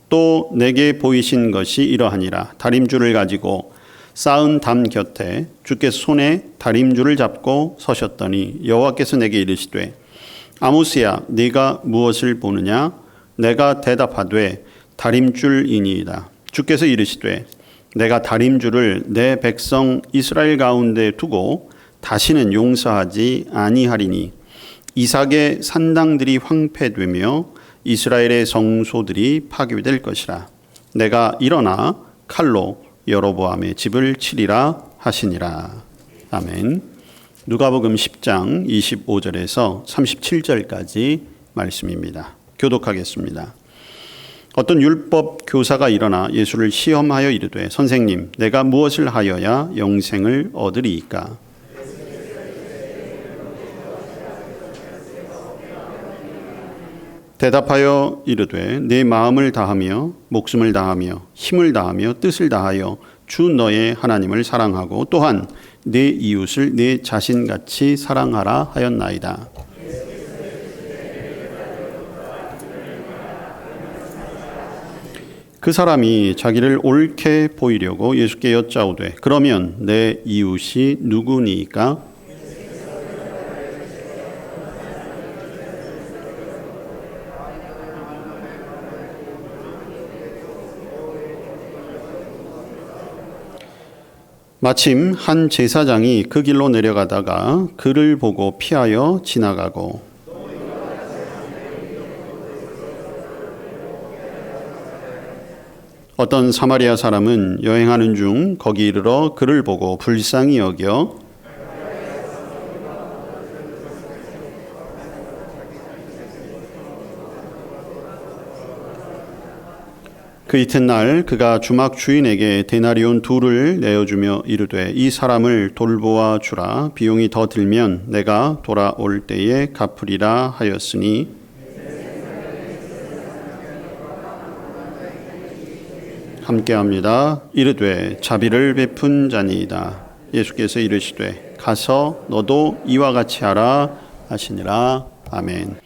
또 내게 보이신 것이 이러하니라. 다림줄을 가지고 쌓은 담 곁에 주께서 손에 다림줄을 잡고 서셨더니 여호와께서 내게 이르시되 아모스야 네가 무엇을 보느냐? 내가 대답하되 다림줄이니이다. 주께서 이르시되 내가 다림줄을 내 백성 이스라엘 가운데 두고 다시는 용서하지 아니하리니 이삭의 산당들이 황폐되며 이스라엘의 성소들이 파괴될 것이라. 내가 일어나 칼로 여로보암의 집을 치리라 하시니라. 아멘. 누가복음 10장 25절에서 37절까지 말씀입니다. 교독하겠습니다. 어떤 율법 교사가 일어나 예수를 시험하여 이르되 선생님 내가 무엇을 하여야 영생을 얻으리이까? 대답하여 이르되 내 마음을 다하며 목숨을 다하며 힘을 다하며 뜻을 다하여 주 너의 하나님을 사랑하고 또한 내 이웃을 내 자신같이 사랑하라 하였나이다. 그 사람이 자기를 옳게 보이려고 예수께 여짜오되 그러면 내 이웃이 누구니까? 마침 한 제사장이 그 길로 내려가다가 그를 보고 피하여 지나가고 어떤 사마리아 사람은 여행하는 중 거기 이르러 그를 보고 불쌍히 여겨 그 이튿날 그가 주막 주인에게 데나리온 2를 내어주며 이르되 이 사람을 돌보아 주라. 비용이 더 들면 내가 돌아올 때에 갚으리라 하였으니 함께합니다. 이르되 자비를 베푼 자니이다. 예수께서 이르시되 가서 너도 이와 같이 하라 하시니라. 아멘.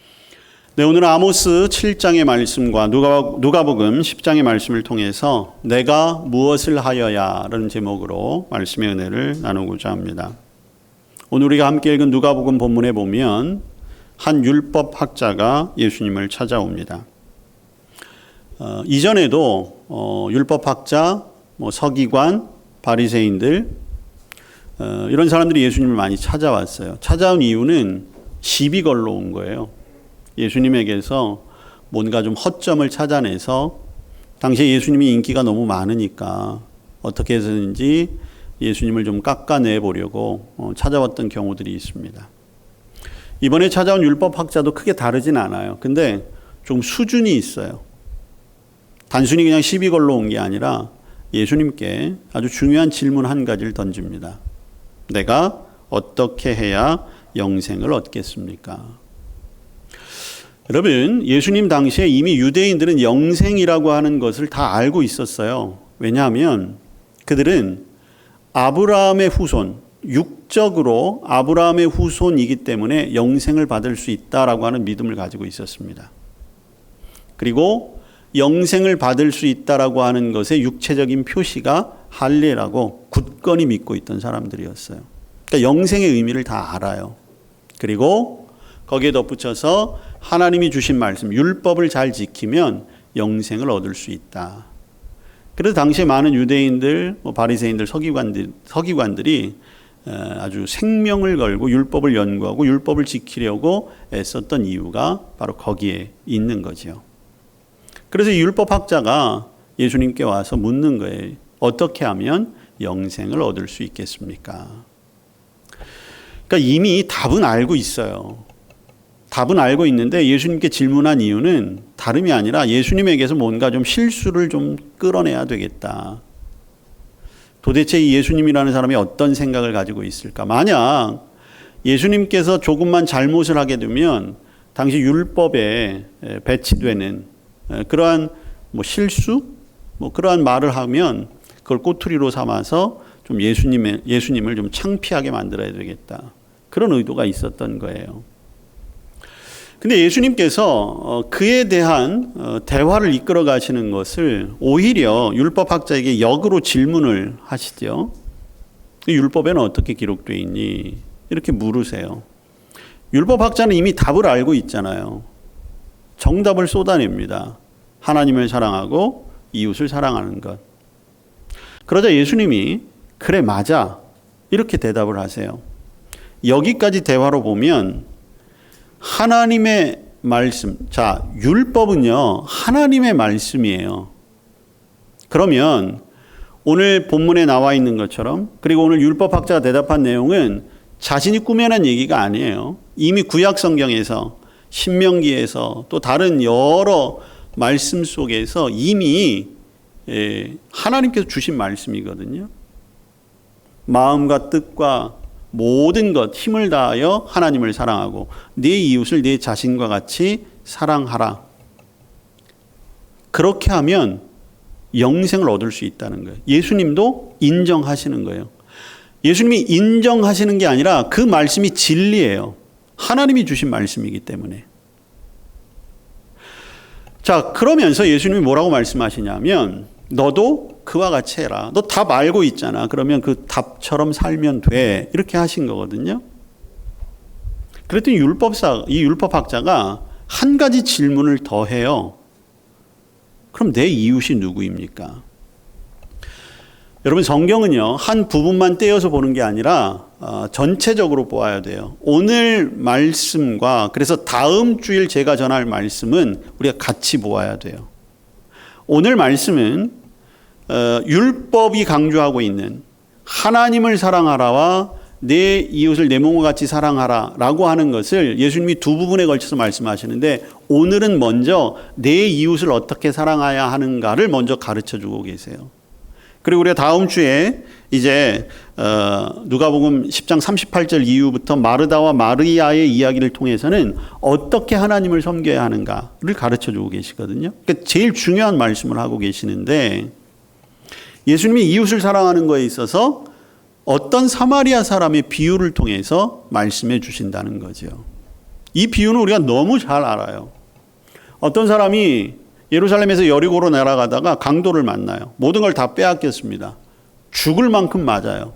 네, 오늘은 아모스 7장의 말씀과 누가복음 10장의 말씀을 통해서 내가 무엇을 하여야 라는 제목으로 말씀의 은혜를 나누고자 합니다. 오늘 우리가 함께 읽은 누가복음 본문에 보면 한 율법학자가 예수님을 찾아옵니다. 이전에도 율법학자, 서기관, 바리새인들 이런 사람들이 예수님을 많이 찾아왔어요. 찾아온 이유는 시비 걸러 온 거예요. 예수님에게서 뭔가 좀 허점을 찾아내서 당시에 예수님이 인기가 너무 많으니까 어떻게 해서든지 예수님을 좀 깎아내 보려고 찾아왔던 경우들이 있습니다. 이번에 찾아온 율법학자도 크게 다르진 않아요. 근데 좀 수준이 있어요. 단순히 그냥 시비 걸러 온 게 아니라 예수님께 아주 중요한 질문 한 가지를 던집니다. 내가 어떻게 해야 영생을 얻겠습니까? 여러분, 예수님 당시에 이미 유대인들은 영생이라고 하는 것을 다 알고 있었어요. 왜냐하면 그들은 아브라함의 후손, 육적으로 아브라함의 후손이기 때문에 영생을 받을 수 있다라고 하는 믿음을 가지고 있었습니다. 그리고 영생을 받을 수 있다라고 하는 것의 육체적인 표시가 할례라고 굳건히 믿고 있던 사람들이었어요. 그러니까 영생의 의미를 다 알아요. 그리고 거기에 덧붙여서 하나님이 주신 말씀, 율법을 잘 지키면 영생을 얻을 수 있다. 그래서 당시에 많은 유대인들, 바리새인들, 서기관들이 아주 생명을 걸고 율법을 연구하고 율법을 지키려고 애썼던 이유가 바로 거기에 있는 거죠. 그래서 이 율법학자가 예수님께 와서 묻는 거예요. 어떻게 하면 영생을 얻을 수 있겠습니까? 그러니까 이미 답은 알고 있어요. 답은 알고 있는데 예수님께 질문한 이유는 다름이 아니라 예수님에게서 뭔가 좀 실수를 좀 끌어내야 되겠다. 도대체 이 예수님이라는 사람이 어떤 생각을 가지고 있을까? 만약 예수님께서 조금만 잘못을 하게 되면 당시 율법에 배치되는 그러한 실수? 그러한 말을 하면 그걸 꼬투리로 삼아서 좀 예수님을 좀 창피하게 만들어야 되겠다. 그런 의도가 있었던 거예요. 근데 예수님께서 그에 대한 대화를 이끌어 가시는 것을 오히려 율법학자에게 역으로 질문을 하시죠. 율법에는 어떻게 기록되어 있니? 이렇게 물으세요. 율법학자는 이미 답을 알고 있잖아요. 정답을 쏟아냅니다. 하나님을 사랑하고 이웃을 사랑하는 것. 그러자 예수님이 그래 맞아 이렇게 대답을 하세요. 여기까지 대화로 보면 하나님의 말씀, 자 율법은요 하나님의 말씀이에요. 그러면 오늘 본문에 나와 있는 것처럼, 그리고 오늘 율법학자가 대답한 내용은 자신이 꾸며낸 얘기가 아니에요. 이미 구약 성경에서, 신명기에서, 또 다른 여러 말씀 속에서 이미 하나님께서 주신 말씀이거든요. 마음과 뜻과 모든 것 힘을 다하여 하나님을 사랑하고 네 이웃을 네 자신과 같이 사랑하라. 그렇게 하면 영생을 얻을 수 있다는 거예요. 예수님도 인정하시는 거예요. 예수님이 인정하시는 게 아니라 그 말씀이 진리예요. 하나님이 주신 말씀이기 때문에. 자, 그러면서 예수님이 뭐라고 말씀하시냐면 너도 그와 같이 해라. 너 답 알고 있잖아. 그러면 그 답처럼 살면 돼. 이렇게 하신 거거든요. 그랬더니 이 율법학자가 한 가지 질문을 더 해요. 그럼 내 이웃이 누구입니까? 여러분 성경은요 한 부분만 떼어서 보는 게 아니라 전체적으로 보아야 돼요. 오늘 말씀과 그래서 다음 주일 제가 전할 말씀은 우리가 같이 보아야 돼요. 오늘 말씀은 율법이 강조하고 있는 하나님을 사랑하라와 내 이웃을 내 몸과 같이 사랑하라 라고 하는 것을 예수님이 두 부분에 걸쳐서 말씀하시는데, 오늘은 먼저 내 이웃을 어떻게 사랑해야 하는가를 먼저 가르쳐 주고 계세요. 그리고 우리가 다음 주에 이제 누가복음 10장 38절 이후부터 마르다와 마리아의 이야기를 통해서는 어떻게 하나님을 섬겨야 하는가를 가르쳐 주고 계시거든요. 그러니까 제일 중요한 말씀을 하고 계시는데, 예수님이 이웃을 사랑하는 거에 있어서 어떤 사마리아 사람의 비유를 통해서 말씀해 주신다는 거죠. 이 비유는 우리가 너무 잘 알아요. 어떤 사람이 예루살렘에서 여리고로 내려가다가 강도를 만나요. 모든 걸 다 빼앗겼습니다. 죽을 만큼 맞아요.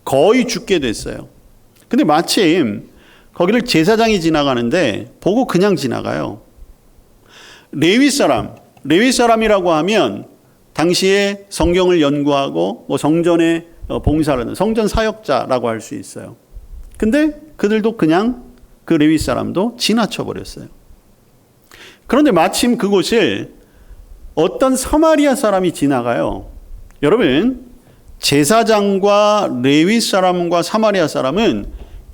거의 죽게 됐어요. 근데 마침 거기를 제사장이 지나가는데 보고 그냥 지나가요. 레위 사람이라고 하면 당시에 성경을 연구하고 성전에 봉사를 하는 성전 사역자라고 할 수 있어요. 근데 그들도 그냥 그 레위 사람도 지나쳐 버렸어요. 그런데 마침 그곳을 어떤 사마리아 사람이 지나가요. 여러분, 제사장과 레위 사람과 사마리아 사람은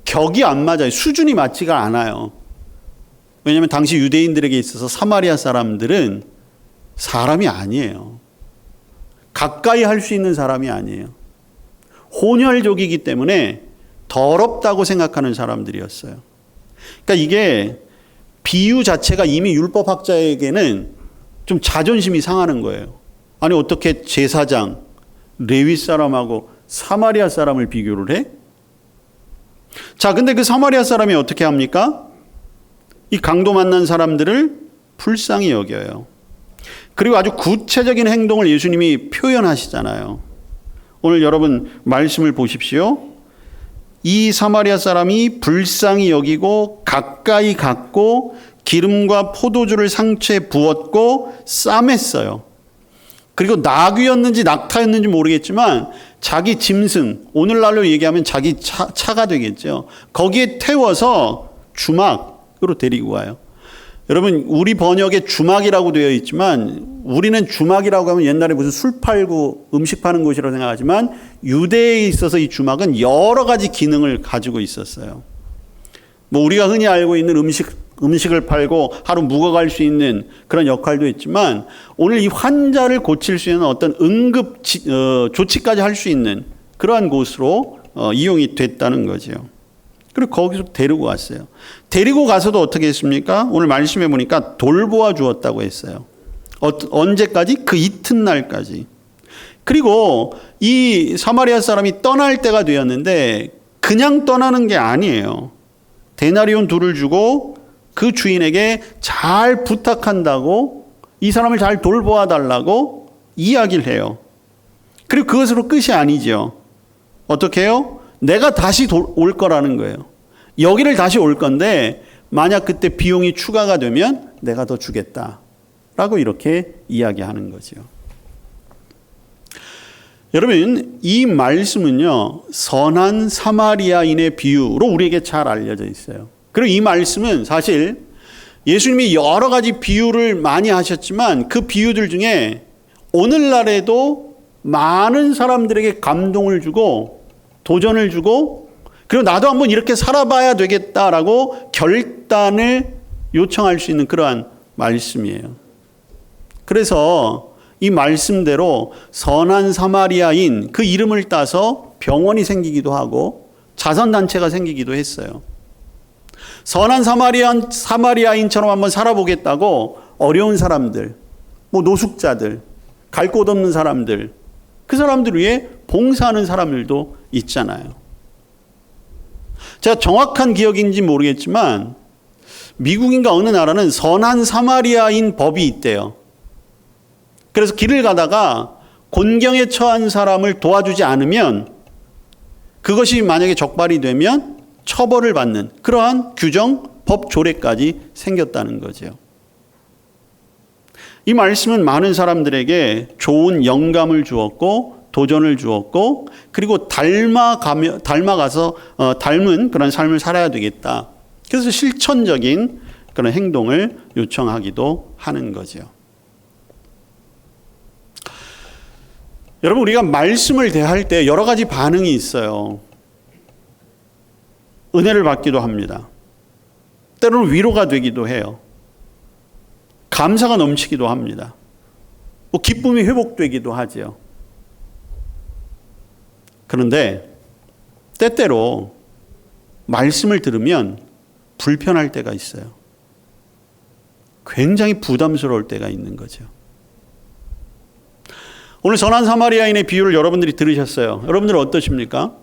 격이 안 맞아요. 수준이 맞지가 않아요. 왜냐하면 당시 유대인들에게 있어서 사마리아 사람들은 사람이 아니에요. 가까이 할 수 있는 사람이 아니에요. 혼혈족이기 때문에 더럽다고 생각하는 사람들이었어요. 그러니까 이게 비유 자체가 이미 율법학자에게는 좀 자존심이 상하는 거예요. 아니 어떻게 제사장, 레위 사람하고 사마리아 사람을 비교를 해? 자, 근데 그 사마리아 사람이 어떻게 합니까? 이 강도 만난 사람들을 불쌍히 여겨요. 그리고 아주 구체적인 행동을 예수님이 표현하시잖아요. 오늘 여러분 말씀을 보십시오. 이 사마리아 사람이 불쌍히 여기고 가까이 갔고 기름과 포도주를 상처에 부었고 싸맸어요. 그리고 나귀였는지 낙타였는지 모르겠지만 자기 짐승, 오늘날로 얘기하면 자기 차가 되겠죠. 거기에 태워서 주막으로 데리고 와요. 여러분 우리 번역에 주막이라고 되어 있지만 우리는 주막이라고 하면 옛날에 무슨 술 팔고 음식 파는 곳이라고 생각하지만 유대에 있어서 이 주막은 여러 가지 기능을 가지고 있었어요. 뭐 우리가 흔히 알고 있는 음식을 팔고 하루 묵어갈 수 있는 그런 역할도 있지만 오늘 이 환자를 고칠 수 있는 어떤 응급 조치까지 할 수 있는 그러한 곳으로 이용이 됐다는 거죠. 그리고 거기서 데리고 갔어요. 데리고 가서도 어떻게 했습니까? 오늘 말씀해 보니까 돌보아 주었다고 했어요. 언제까지? 그 이튿날까지. 그리고 이 사마리아 사람이 떠날 때가 되었는데 그냥 떠나는 게 아니에요. 데나리온 2를 주고 그 주인에게 잘 부탁한다고, 이 사람을 잘 돌보아 달라고 이야기를 해요. 그리고 그것으로 끝이 아니죠. 어떻게 해요? 내가 다시 올 거라는 거예요. 여기를 다시 올 건데 만약 그때 비용이 추가가 되면 내가 더 주겠다라고 이렇게 이야기하는 거죠. 여러분, 이 말씀은요, 선한 사마리아인의 비유로 우리에게 잘 알려져 있어요. 그리고 이 말씀은 사실 예수님이 여러 가지 비유를 많이 하셨지만 그 비유들 중에 오늘날에도 많은 사람들에게 감동을 주고 도전을 주고, 그리고 나도 한번 이렇게 살아봐야 되겠다라고 결단을 요청할 수 있는 그러한 말씀이에요. 그래서 이 말씀대로 선한 사마리아인, 그 이름을 따서 병원이 생기기도 하고 자선단체가 생기기도 했어요. 선한 사마리아인처럼 한번 살아보겠다고 어려운 사람들, 노숙자들, 갈 곳 없는 사람들, 그 사람들 위해 봉사하는 사람들도 있잖아요. 제가 정확한 기억인지 모르겠지만 미국인가 어느 나라는 선한 사마리아인 법이 있대요. 그래서 길을 가다가 곤경에 처한 사람을 도와주지 않으면 그것이 만약에 적발이 되면 처벌을 받는 그러한 규정, 법 조례까지 생겼다는 거죠. 이 말씀은 많은 사람들에게 좋은 영감을 주었고 도전을 주었고, 그리고 닮아가서 닮은 그런 삶을 살아야 되겠다. 그래서 실천적인 그런 행동을 요청하기도 하는 거죠. 여러분, 우리가 말씀을 대할 때 여러 가지 반응이 있어요. 은혜를 받기도 합니다. 때로는 위로가 되기도 해요. 감사가 넘치기도 합니다. 기쁨이 회복되기도 하죠. 그런데 때때로 말씀을 들으면 불편할 때가 있어요. 굉장히 부담스러울 때가 있는 거죠. 오늘 선한 사마리아인의 비유를 여러분들이 들으셨어요. 여러분들은 어떠십니까?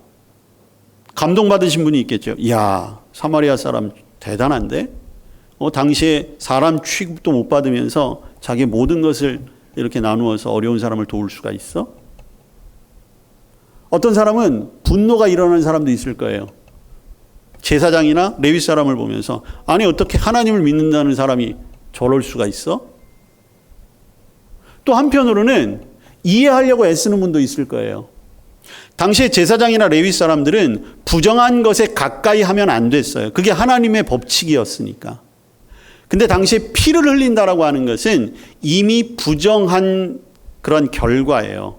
감동받으신 분이 있겠죠. 이야, 사마리아 사람 대단한데? 당시에 사람 취급도 못 받으면서 자기 모든 것을 이렇게 나누어서 어려운 사람을 도울 수가 있어? 어떤 사람은 분노가 일어나는 사람도 있을 거예요. 제사장이나 레위 사람을 보면서, 아니 어떻게 하나님을 믿는다는 사람이 저럴 수가 있어? 또 한편으로는 이해하려고 애쓰는 분도 있을 거예요. 당시에 제사장이나 레위 사람들은 부정한 것에 가까이 하면 안 됐어요. 그게 하나님의 법칙이었으니까. 근데 당시에 피를 흘린다라고 하는 것은 이미 부정한 그런 결과예요.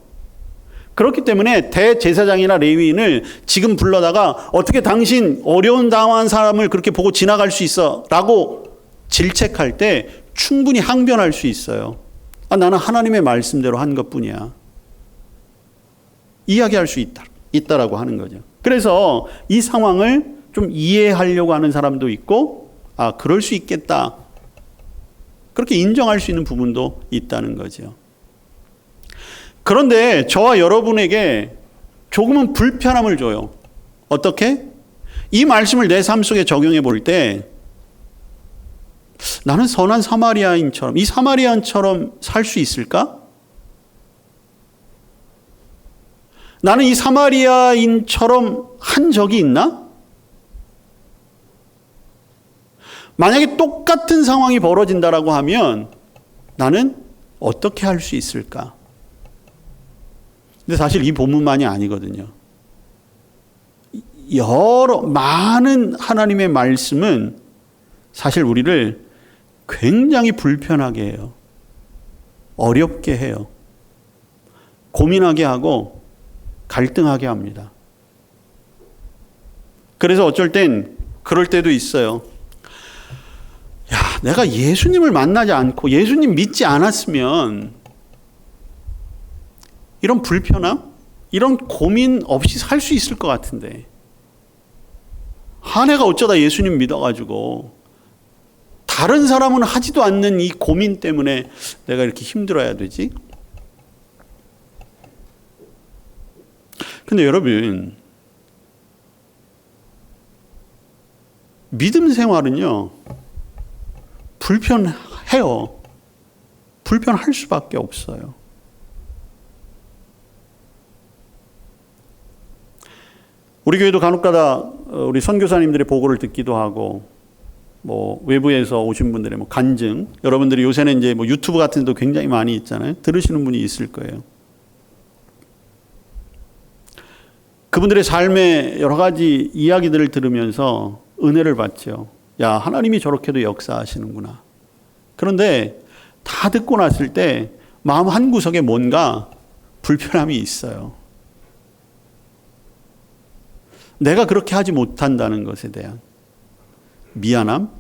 그렇기 때문에 대제사장이나 레위인을 지금 불러다가 어떻게 당신 어려운 당한 사람을 그렇게 보고 지나갈 수 있어? 라고 질책할 때 충분히 항변할 수 있어요. 나는 하나님의 말씀대로 한 것뿐이야. 이야기할 수 있다라고 하는 거죠. 그래서 이 상황을 좀 이해하려고 하는 사람도 있고, 그럴 수 있겠다. 그렇게 인정할 수 있는 부분도 있다는 거죠. 그런데 저와 여러분에게 조금은 불편함을 줘요. 어떻게? 이 말씀을 내 삶 속에 적용해 볼 때 나는 선한 사마리아인처럼, 이 사마리아인처럼 살 수 있을까? 나는 이 사마리아인처럼 한 적이 있나? 만약에 똑같은 상황이 벌어진다라고 하면 나는 어떻게 할 수 있을까? 근데 사실 이 본문만이 아니거든요. 많은 하나님의 말씀은 사실 우리를 굉장히 불편하게 해요. 어렵게 해요. 고민하게 하고 갈등하게 합니다. 그래서 어쩔 땐 그럴 때도 있어요. 내가 예수님을 만나지 않고 예수님 믿지 않았으면 이런 불편함, 이런 고민 없이 살 수 있을 것 같은데, 내가 어쩌다 예수님 믿어가지고 다른 사람은 하지도 않는 이 고민 때문에 내가 이렇게 힘들어야 되지? 근데 여러분, 믿음 생활은요, 불편해요. 불편할 수밖에 없어요. 우리 교회도 간혹가다 우리 선교사님들의 보고를 듣기도 하고, 뭐 외부에서 오신 분들의 뭐 간증, 여러분들이 요새는 이제 뭐 유튜브 같은 데도 굉장히 많이 있잖아요. 들으시는 분이 있을 거예요. 그분들의 삶의 여러 가지 이야기들을 들으면서 은혜를 받죠. 야, 하나님이 저렇게도 역사하시는구나. 그런데 다 듣고 났을 때 마음 한구석에 뭔가 불편함이 있어요. 내가 그렇게 하지 못한다는 것에 대한 미안함.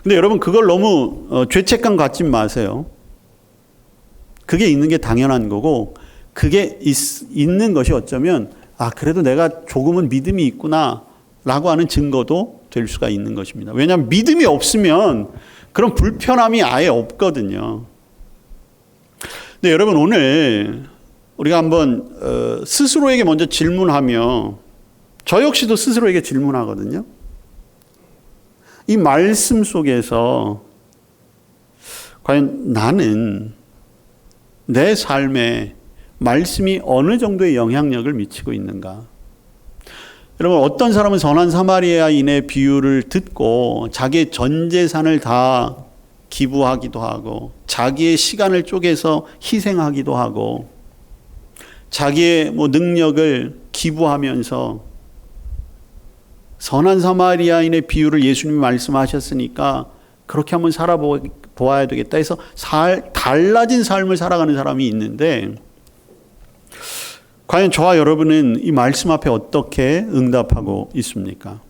근데 여러분, 그걸 너무 죄책감 갖지 마세요. 그게 있는 게 당연한 거고, 그게 있는 것이 어쩌면 그래도 내가 조금은 믿음이 있구나 라고 하는 증거도 될 수가 있는 것입니다. 왜냐하면 믿음이 없으면 그런 불편함이 아예 없거든요. 근데 여러분, 오늘 우리가 한번 스스로에게 먼저 질문하며, 저 역시도 스스로에게 질문하거든요. 이 말씀 속에서 과연 나는 내 삶에 말씀이 어느 정도의 영향력을 미치고 있는가? 여러분, 어떤 사람은 선한 사마리아인의 비유를 듣고 자기의 전 재산을 다 기부하기도 하고, 자기의 시간을 쪼개서 희생하기도 하고, 자기의 뭐 능력을 기부하면서 선한 사마리아인의 비유를 예수님이 말씀하셨으니까 그렇게 한번 살아보아야 되겠다 해서 달라진 삶을 살아가는 사람이 있는데, 과연 저와 여러분은 이 말씀 앞에 어떻게 응답하고 있습니까?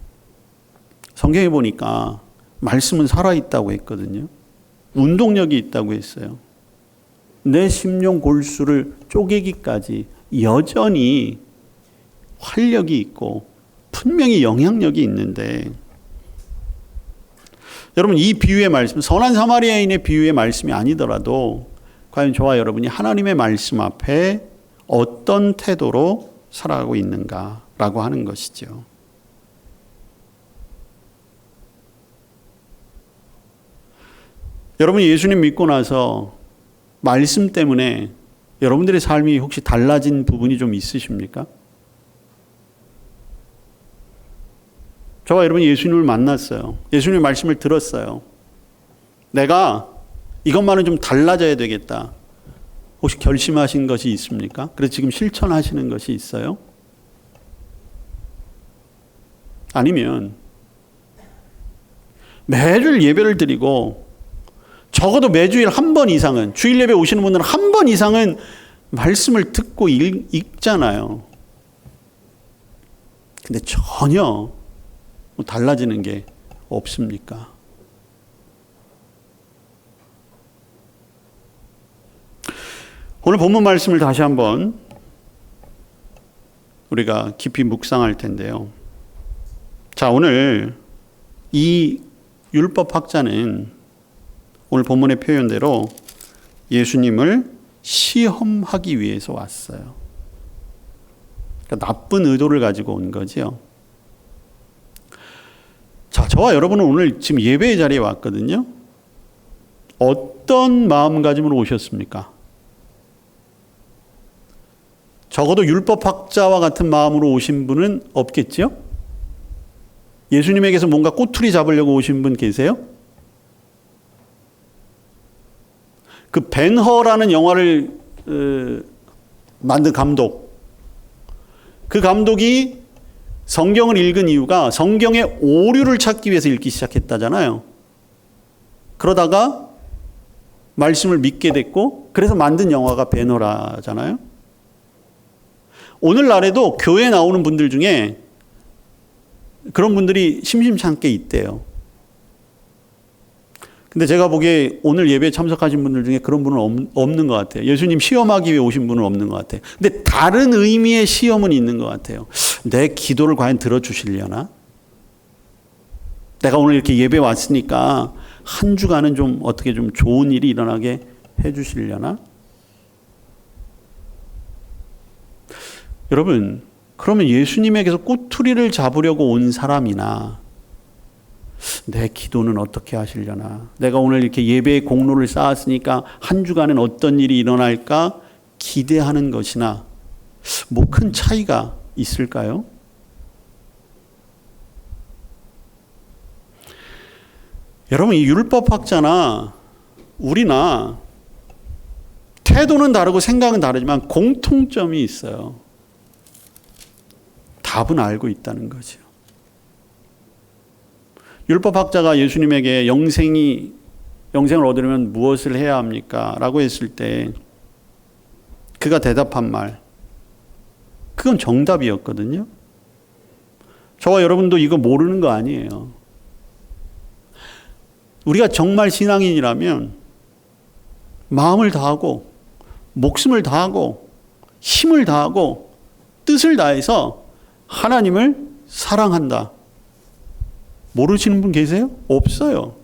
성경에 보니까 말씀은 살아있다고 했거든요. 운동력이 있다고 했어요. 내 심령 골수를 쪼개기까지 여전히 활력이 있고 분명히 영향력이 있는데, 여러분, 이 비유의 말씀, 선한 사마리아인의 비유의 말씀이 아니더라도 과연 저와 여러분이 하나님의 말씀 앞에 어떤 태도로 살아가고 있는가라고 하는 것이죠. 여러분이 예수님 믿고 나서 말씀 때문에 여러분들의 삶이 혹시 달라진 부분이 좀 있으십니까? 저와 여러분이 예수님을 만났어요. 예수님의 말씀을 들었어요. 내가 이것만은 좀 달라져야 되겠다. 혹시 결심하신 것이 있습니까? 그래서 지금 실천하시는 것이 있어요? 아니면 매일 예배를 드리고 적어도 매주일 한 번 이상은, 주일 예배 오시는 분들은 한 번 이상은 말씀을 듣고 읽잖아요. 근데 전혀 달라지는 게 없습니까? 오늘 본문 말씀을 다시 한번 우리가 깊이 묵상할 텐데요. 자, 오늘 이 율법학자는 오늘 본문의 표현대로 예수님을 시험하기 위해서 왔어요. 그러니까 나쁜 의도를 가지고 온 거죠. 자, 저와 여러분은 오늘 지금 예배의 자리에 왔거든요. 어떤 마음가짐으로 오셨습니까? 적어도 율법학자와 같은 마음으로 오신 분은 없겠죠? 예수님에게서 뭔가 꼬투리 잡으려고 오신 분 계세요? 그 벤허라는 영화를 만든 감독, 그 감독이 성경을 읽은 이유가 성경의 오류를 찾기 위해서 읽기 시작했다잖아요. 그러다가 말씀을 믿게 됐고, 그래서 만든 영화가 벤허라잖아요. 오늘날에도 교회에 나오는 분들 중에 그런 분들이 심심찮게 있대요. 근데 제가 보기에 오늘 예배에 참석하신 분들 중에 그런 분은 없는 것 같아요. 예수님 시험하기 위해 오신 분은 없는 것 같아요. 근데 다른 의미의 시험은 있는 것 같아요. 내 기도를 과연 들어주시려나? 내가 오늘 이렇게 예배 왔으니까 한 주간은 좀 어떻게 좀 좋은 일이 일어나게 해주시려나? 여러분, 그러면 예수님에게서 꼬투리를 잡으려고 온 사람이나 내 기도는 어떻게 하시려나? 내가 오늘 이렇게 예배의 공로를 쌓았으니까 한 주간은 어떤 일이 일어날까 기대하는 것이나 뭐 큰 차이가 있을까요? 여러분, 이 율법학자나 우리나 태도는 다르고 생각은 다르지만 공통점이 있어요. 답은 알고 있다는 거죠. 율법학자가 예수님에게 영생을 얻으려면 무엇을 해야 합니까? 라고 했을 때 그가 대답한 말, 그건 정답이었거든요. 저와 여러분도 이거 모르는 거 아니에요. 우리가 정말 신앙인이라면 마음을 다하고 목숨을 다하고 힘을 다하고 뜻을 다해서 하나님을 사랑한다. 모르시는 분 계세요? 없어요.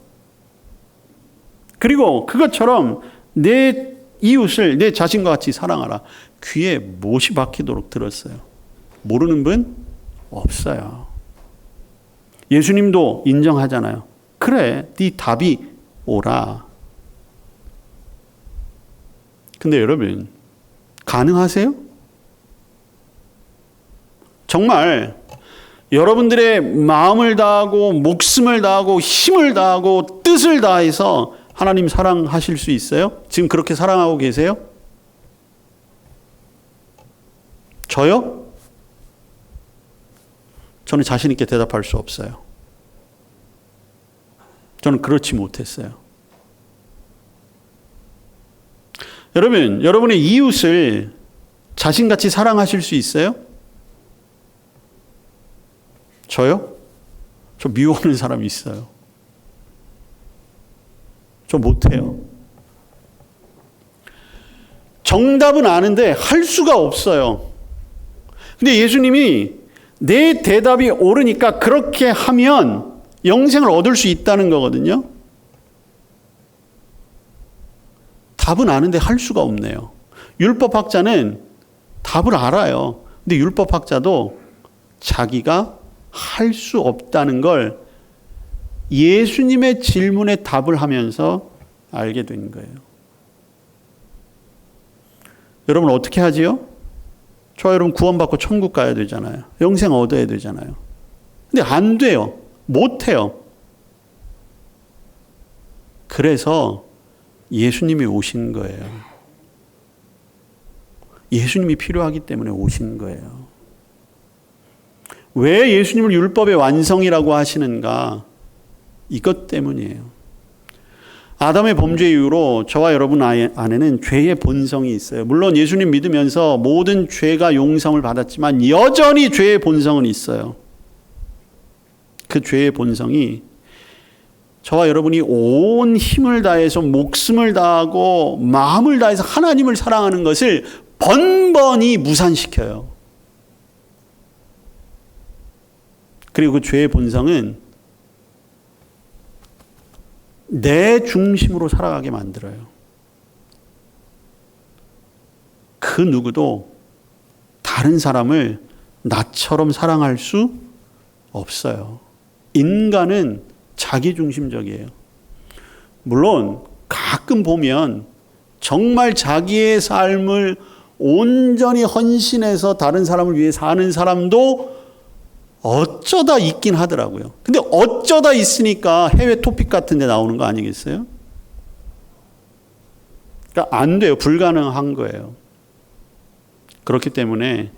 그리고 그것처럼 내 이웃을 내 자신과 같이 사랑하라. 귀에 못이 박히도록 들었어요. 모르는 분 없어요. 예수님도 인정하잖아요. 그래, 네 답이 오라. 근데 여러분, 가능하세요? 정말 여러분들의 마음을 다하고 목숨을 다하고 힘을 다하고 뜻을 다해서 하나님 사랑하실 수 있어요? 지금 그렇게 사랑하고 계세요? 저요? 저는 자신 있게 대답할 수 없어요. 저는 그렇지 못했어요. 여러분, 여러분의 이웃을 자신같이 사랑하실 수 있어요? 저요? 저 미워하는 사람이 있어요. 저 못해요. 정답은 아는데 할 수가 없어요. 근데 예수님이 내 대답이 옳으니까 그렇게 하면 영생을 얻을 수 있다는 거거든요. 답은 아는데 할 수가 없네요. 율법학자는 답을 알아요. 근데 율법학자도 자기가 할 수 없다는 걸 예수님의 질문에 답을 하면서 알게 된 거예요. 여러분 어떻게 하지요? 저와 여러분 구원받고 천국 가야 되잖아요. 영생 얻어야 되잖아요. 근데 안 돼요. 못 해요. 그래서 예수님이 오신 거예요. 예수님이 필요하기 때문에 오신 거예요. 왜 예수님을 율법의 완성이라고 하시는가? 이것 때문이에요. 아담의 범죄 이후로 저와 여러분 안에는 죄의 본성이 있어요. 물론 예수님 믿으면서 모든 죄가 용서를 받았지만 여전히 죄의 본성은 있어요. 그 죄의 본성이 저와 여러분이 온 힘을 다해서 목숨을 다하고 마음을 다해서 하나님을 사랑하는 것을 번번이 무산시켜요. 그리고 그 죄의 본성은 내 중심으로 살아가게 만들어요. 그 누구도 다른 사람을 나처럼 사랑할 수 없어요. 인간은 자기중심적이에요. 물론 가끔 보면 정말 자기의 삶을 온전히 헌신해서 다른 사람을 위해 사는 사람도 어쩌다 있긴 하더라고요. 근데 어쩌다 있으니까 해외 토픽 같은 데 나오는 거 아니겠어요? 그러니까 안 돼요. 불가능한 거예요. 그렇기 때문에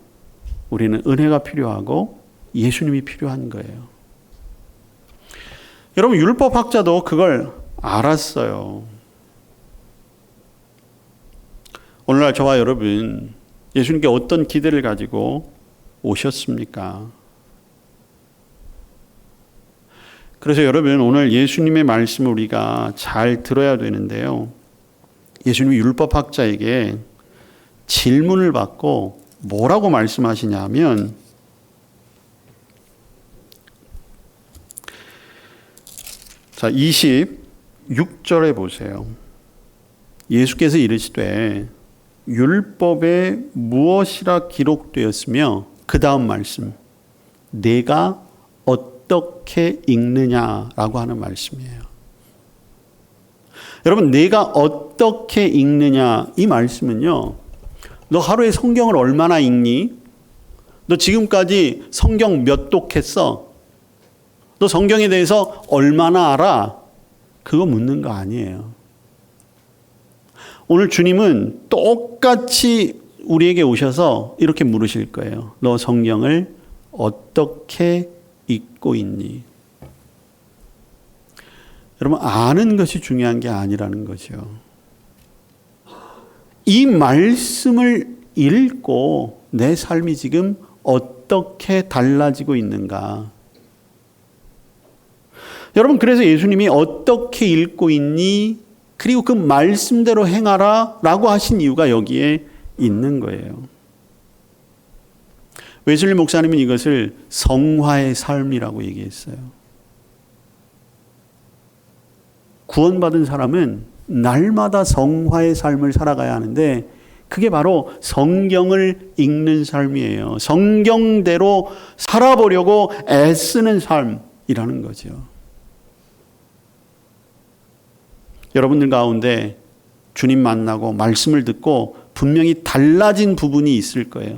우리는 은혜가 필요하고 예수님이 필요한 거예요. 여러분 율법학자도 그걸 알았어요. 오늘날 저와 여러분 예수님께 어떤 기대를 가지고 오셨습니까? 그래서 여러분 오늘 예수님의 말씀을 우리가 잘 들어야 되는데요. 예수님이 율법학자에게 질문을 받고 뭐라고 말씀하시냐면 자 26절에 보세요. 예수께서 이르시되 율법에 무엇이라 기록되었으며 그 다음 말씀 내가 어떤 어떻게 읽느냐라고 하는 말씀이에요. 여러분, 내가 어떻게 읽느냐 이 말씀은요, 너 하루에 성경을 얼마나 읽니? 너 지금까지 성경 몇 독했어? 너 성경에 대해서 얼마나 알아? 그거 묻는 거 아니에요. 오늘 주님은 똑같이 우리에게 오셔서 이렇게 물으실 거예요. 너 성경을 어떻게 읽고 있니? 여러분, 아는 것이 중요한 게 아니라는 거죠. 이 말씀을 읽고 내 삶이 지금 어떻게 달라지고 있는가? 여러분, 그래서 예수님이 어떻게 읽고 있니? 그리고 그 말씀대로 행하라 라고 하신 이유가 여기에 있는 거예요. 웨슬리 목사님은 이것을 성화의 삶이라고 얘기했어요. 구원받은 사람은 날마다 성화의 삶을 살아가야 하는데 그게 바로 성경을 읽는 삶이에요. 성경대로 살아보려고 애쓰는 삶이라는 거죠. 여러분들 가운데 주님 만나고 말씀을 듣고 분명히 달라진 부분이 있을 거예요.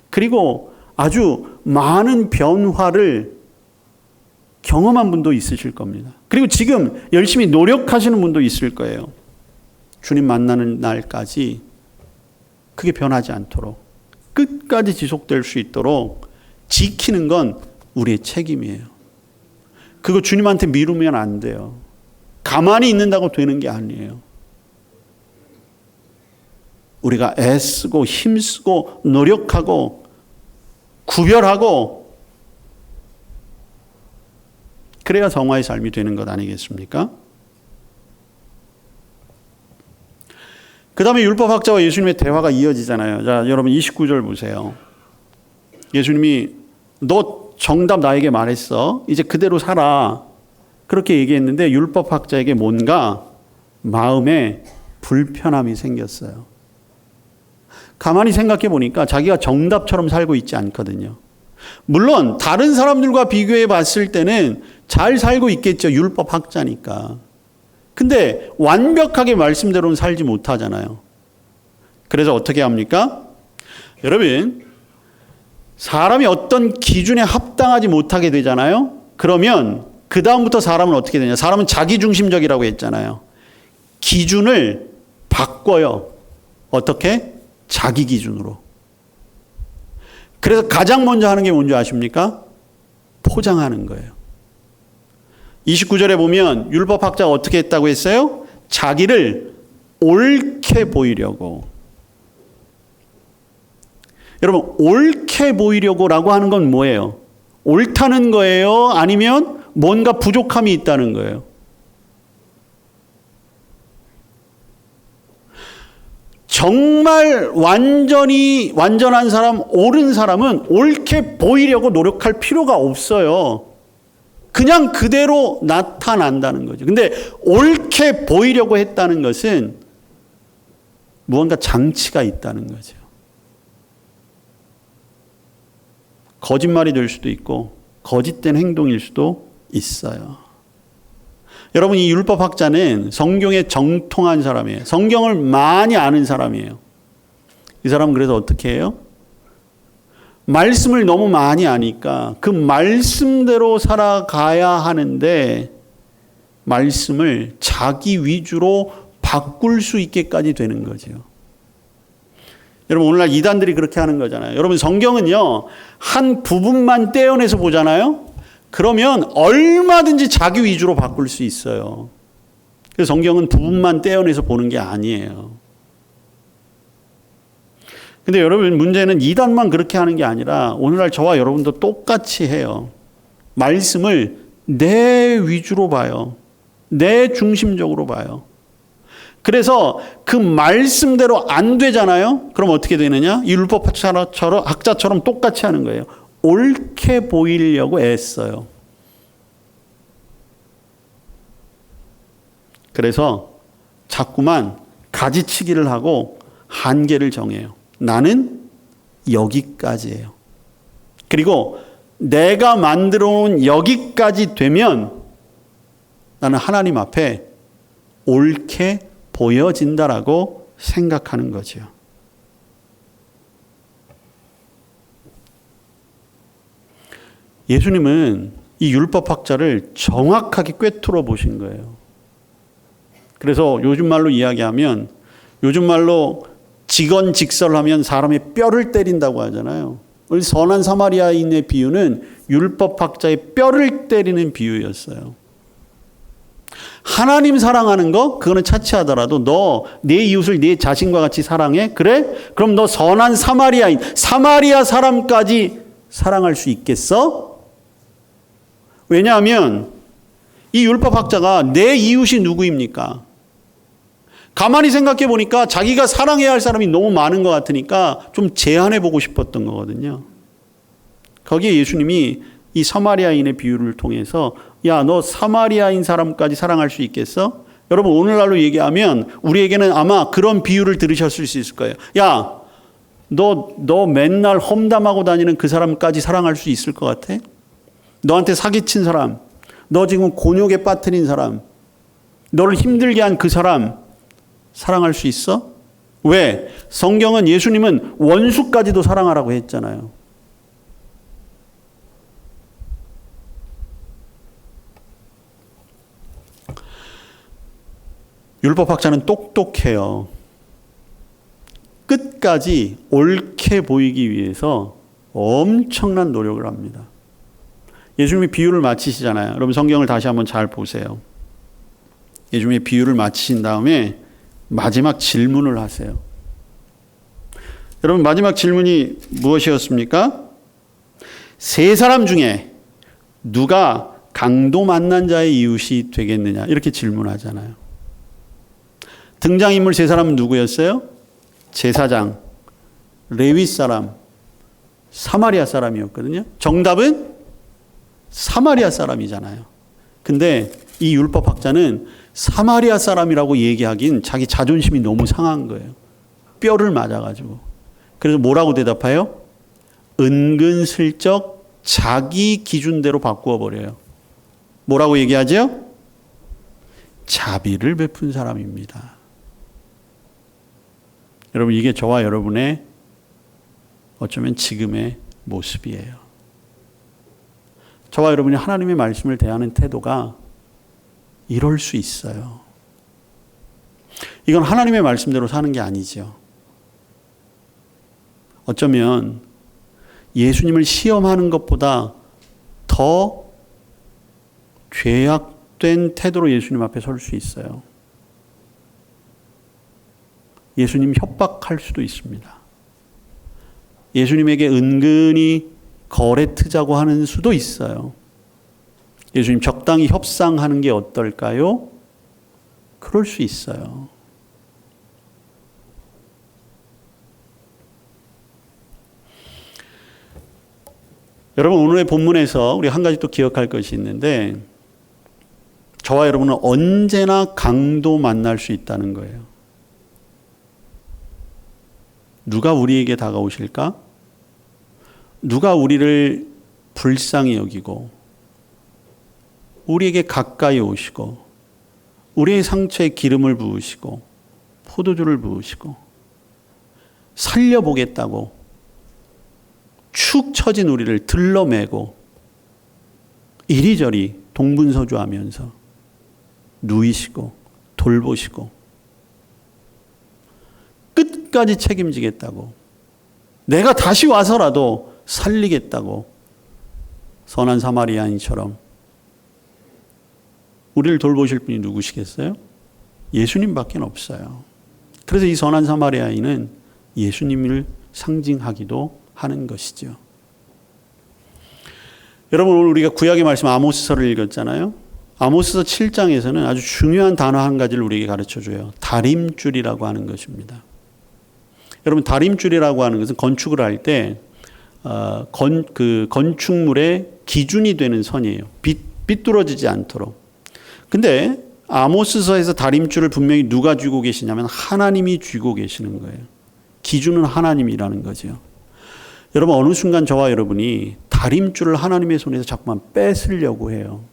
그리고 아주 많은 변화를 경험한 분도 있으실 겁니다. 그리고 지금 열심히 노력하시는 분도 있을 거예요. 주님 만나는 날까지 그게 변하지 않도록 끝까지 지속될 수 있도록 지키는 건 우리의 책임이에요. 그거 주님한테 미루면 안 돼요. 가만히 있는다고 되는 게 아니에요. 우리가 애쓰고 힘쓰고 노력하고 구별하고 그래야 성화의 삶이 되는 것 아니겠습니까? 그 다음에 율법학자와 예수님의 대화가 이어지잖아요. 자, 여러분 29절 보세요. 예수님이 너 정답 나에게 말했어. 이제 그대로 살아. 그렇게 얘기했는데 율법학자에게 뭔가 마음에 불편함이 생겼어요. 가만히 생각해 보니까 자기가 정답처럼 살고 있지 않거든요. 물론 다른 사람들과 비교해 봤을 때는 잘 살고 있겠죠. 율법학자니까. 근데 완벽하게 말씀대로는 살지 못하잖아요. 그래서 어떻게 합니까? 여러분, 사람이 어떤 기준에 합당하지 못하게 되잖아요. 그러면 그 다음부터 사람은 어떻게 되냐? 사람은 자기중심적이라고 했잖아요. 기준을 바꿔요. 어떻게? 자기 기준으로. 그래서 가장 먼저 하는 게 뭔지 아십니까? 포장하는 거예요. 29절에 보면 율법학자가 어떻게 했다고 했어요? 자기를 옳게 보이려고. 여러분, 옳게 보이려고라고 하는 건 뭐예요? 옳다는 거예요? 아니면 뭔가 부족함이 있다는 거예요? 정말 완전한 사람, 옳은 사람은 옳게 보이려고 노력할 필요가 없어요. 그냥 그대로 나타난다는 거죠. 근데 옳게 보이려고 했다는 것은 무언가 장치가 있다는 거죠. 거짓말이 될 수도 있고 거짓된 행동일 수도 있어요. 여러분, 이 율법학자는 성경에 정통한 사람이에요. 성경을 많이 아는 사람이에요. 이 사람은 그래서 어떻게 해요? 말씀을 너무 많이 아니까 그 말씀대로 살아가야 하는데 말씀을 자기 위주로 바꿀 수 있게까지 되는 거죠. 여러분, 오늘날 이단들이 그렇게 하는 거잖아요. 여러분, 성경은요, 한 부분만 떼어내서 보잖아요. 그러면 얼마든지 자기 위주로 바꿀 수 있어요. 그래서 성경은 부분만 떼어내서 보는 게 아니에요. 근데 여러분, 문제는 이단만 그렇게 하는 게 아니라 오늘날 저와 여러분도 똑같이 해요. 말씀을 내 위주로 봐요. 내 중심적으로 봐요. 그래서 그 말씀대로 안 되잖아요. 그럼 어떻게 되느냐? 이 율법학자처럼 똑같이 하는 거예요. 옳게 보이려고 애써요. 그래서 자꾸만 가지치기를 하고 한계를 정해요. 나는 여기까지예요. 그리고 내가 만들어 놓은 여기까지 되면 나는 하나님 앞에 옳게 보여진다라고 생각하는 거죠. 예수님은 이 율법학자를 정확하게 꿰뚫어 보신 거예요. 그래서 요즘 말로 이야기하면, 요즘 말로 직언직설하면 사람의 뼈를 때린다고 하잖아요. 우리 선한 사마리아인의 비유는 율법학자의 뼈를 때리는 비유였어요. 하나님 사랑하는 거 그거는 차치하더라도 너 내 이웃을 내 자신과 같이 사랑해? 그래? 그럼 너 선한 사마리아인, 사마리아 사람까지 사랑할 수 있겠어? 왜냐하면 이 율법학자가 내 이웃이 누구입니까? 가만히 생각해 보니까 자기가 사랑해야 할 사람이 너무 많은 것 같으니까 좀 제한해 보고 싶었던 거거든요. 거기에 예수님이 이 사마리아인의 비유를 통해서 야, 너 사마리아인 사람까지 사랑할 수 있겠어? 여러분, 오늘날로 얘기하면 우리에게는 아마 그런 비유를 들으셨을 수 있을 거예요. 야, 너 맨날 험담하고 다니는 그 사람까지 사랑할 수 있을 것 같아? 너한테 사기친 사람, 너 지금 곤욕에 빠뜨린 사람, 너를 힘들게 한 그 사람 사랑할 수 있어? 왜? 성경은 예수님은 원수까지도 사랑하라고 했잖아요. 율법학자는 똑똑해요. 끝까지 옳게 보이기 위해서 엄청난 노력을 합니다. 예수님이 비유를 마치시잖아요. 여러분 성경을 다시 한번 잘 보세요. 예수님이 비유를 마치신 다음에 마지막 질문을 하세요. 여러분 마지막 질문이 무엇이었습니까? 세 사람 중에 누가 강도 만난 자의 이웃이 되겠느냐 이렇게 질문하잖아요. 등장인물 세 사람은 누구였어요? 제사장, 레위 사람, 사마리아 사람이었거든요. 정답은 사마리아 사람이잖아요. 근데 이 율법학자는 사마리아 사람이라고 얘기하긴 자기 자존심이 너무 상한 거예요. 뼈를 맞아가지고. 그래서 뭐라고 대답해요? 은근슬쩍 자기 기준대로 바꾸어 버려요. 뭐라고 얘기하죠? 자비를 베푼 사람입니다. 여러분 이게 저와 여러분의 어쩌면 지금의 모습이에요. 저와 여러분이 하나님의 말씀을 대하는 태도가 이럴 수 있어요. 이건 하나님의 말씀대로 사는 게 아니죠. 어쩌면 예수님을 시험하는 것보다 더 죄악된 태도로 예수님 앞에 설 수 있어요. 예수님 협박할 수도 있습니다. 예수님에게 은근히 거래 트자고 하는 수도 있어요. 예수님 적당히 협상하는 게 어떨까요? 그럴 수 있어요. 여러분 오늘의 본문에서 우리 한 가지 또 기억할 것이 있는데 저와 여러분은 언제나 강도 만날 수 있다는 거예요. 누가 우리에게 다가오실까? 누가 우리를 불쌍히 여기고 우리에게 가까이 오시고 우리의 상처에 기름을 부으시고 포도주를 부으시고 살려보겠다고 축 처진 우리를 들러매고 이리저리 동분서주하면서 누이시고 돌보시고 끝까지 책임지겠다고 내가 다시 와서라도 살리겠다고 선한 사마리아인처럼 우리를 돌보실 분이 누구시겠어요? 예수님밖에 없어요. 그래서 이 선한 사마리아인은 예수님을 상징하기도 하는 것이죠. 여러분 오늘 우리가 구약의 말씀 아모스서를 읽었잖아요. 아모스서 7장에서는 아주 중요한 단어 한 가지를 우리에게 가르쳐줘요. 다림줄이라고 하는 것입니다. 여러분 다림줄이라고 하는 것은 건축을 할 때 건축물의 기준이 되는 선이에요. 삐뚤어지지 않도록. 근데 아모스서에서 다림줄을 분명히 누가 쥐고 계시냐면 하나님이 쥐고 계시는 거예요. 기준은 하나님이라는 거죠. 여러분 어느 순간 저와 여러분이 다림줄을 하나님의 손에서 자꾸만 뺏으려고 해요.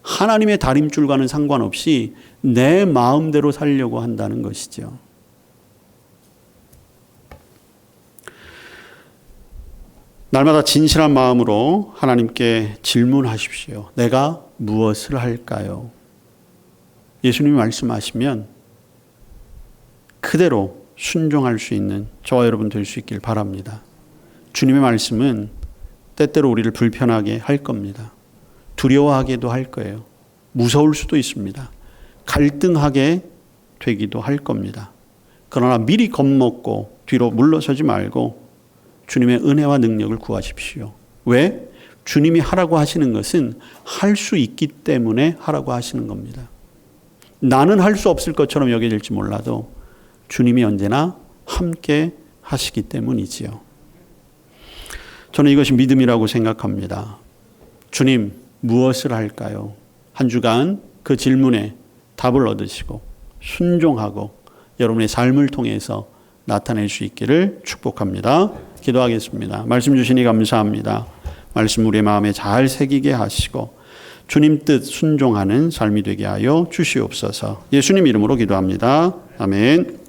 하나님의 다림줄과는 상관없이 내 마음대로 살려고 한다는 것이죠. 날마다 진실한 마음으로 하나님께 질문하십시오. 내가 무엇을 할까요? 예수님이 말씀하시면 그대로 순종할 수 있는 저와 여러분 될 수 있길 바랍니다. 주님의 말씀은 때때로 우리를 불편하게 할 겁니다. 두려워하게도 할 거예요. 무서울 수도 있습니다. 갈등하게 되기도 할 겁니다. 그러나 미리 겁먹고 뒤로 물러서지 말고 주님의 은혜와 능력을 구하십시오. 왜? 주님이 하라고 하시는 것은 할 수 있기 때문에 하라고 하시는 겁니다. 나는 할 수 없을 것처럼 여겨질지 몰라도 주님이 언제나 함께 하시기 때문이지요. 저는 이것이 믿음이라고 생각합니다. 주님, 무엇을 할까요? 한 주간 그 질문에 답을 얻으시고 순종하고 여러분의 삶을 통해서 나타낼 수 있기를 축복합니다. 기도하겠습니다. 말씀 주시니 감사합니다. 말씀 우리의 마음에 잘 새기게 하시고 주님 뜻 순종하는 삶이 되게 하여 주시옵소서. 예수님 이름으로 기도합니다. 아멘.